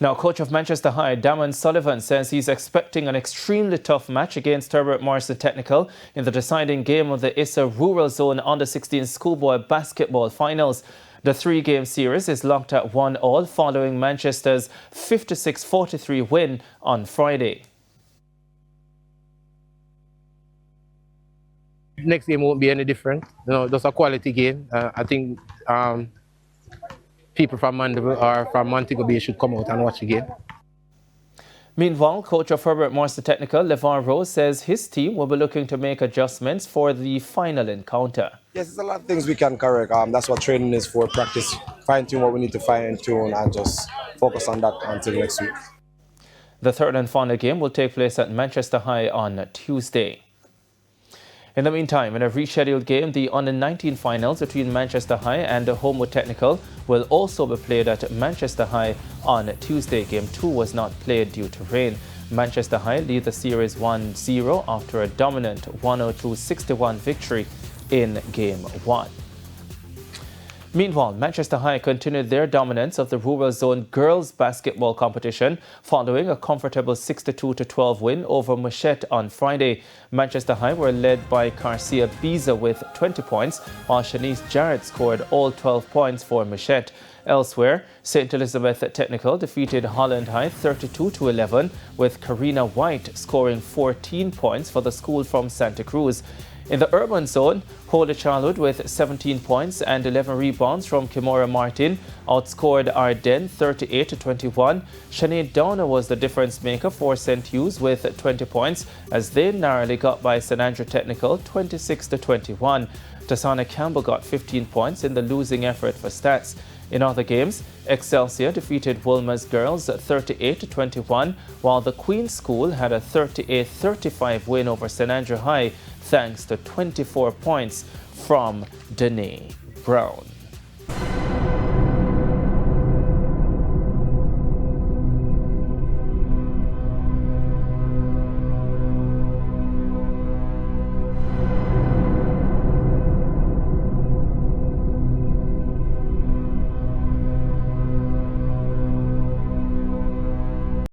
Now, coach of Manchester High, Damon Sullivan, says he's expecting an extremely tough match against Herbert Morrison Technical in the deciding game of the Issa Rural Zone Under-16 Schoolboy Basketball Finals. The three-game series is locked at 1-1 following Manchester's 56-43 win on Friday. Next game won't be any different. Just a quality game. I think people from Mandeville or from Montego Bay should come out and watch the game. Meanwhile, coach of Herbert Morrison Technical, LeVar Rose, says his team will be looking to make adjustments for the final encounter. Yes, there's a lot of things we can correct. That's what training is for, practice, fine-tune what we need to fine-tune and just focus on that until next week. The third and final game will take place at Manchester High on Tuesday. In the meantime, in a rescheduled game, the Under-19 finals between Manchester High and Homewood Technical will also be played at Manchester High on Tuesday. Game 2 was not played due to rain. Manchester High lead the series 1-0 after a dominant 102-61 victory in Game 1. Meanwhile, Manchester High continued their dominance of the Rural Zone girls basketball competition following a comfortable 62-12 win over Machete on Friday. Manchester High were led by Garcia Biza with 20 points, while Shanice Jarrett scored all 12 points for Machete. Elsewhere, St. Elizabeth Technical defeated Holland High 32-11, with Karina White scoring 14 points for the school from Santa Cruz. In the urban zone, Holy Childhood with 17 points and 11 rebounds from Kimora Martin outscored Ardennes 38-21. Sinead Downer was the difference maker for St. Hugh's with 20 points as they narrowly got by St. Andrew Technical 26-21. Tasana Campbell got 15 points in the losing effort for Stats. In other games, Excelsior defeated Wolmer's Girls 38-21, while the Queen's School had a 38-35 win over St. Andrew High thanks to 24 points from Danae Brown.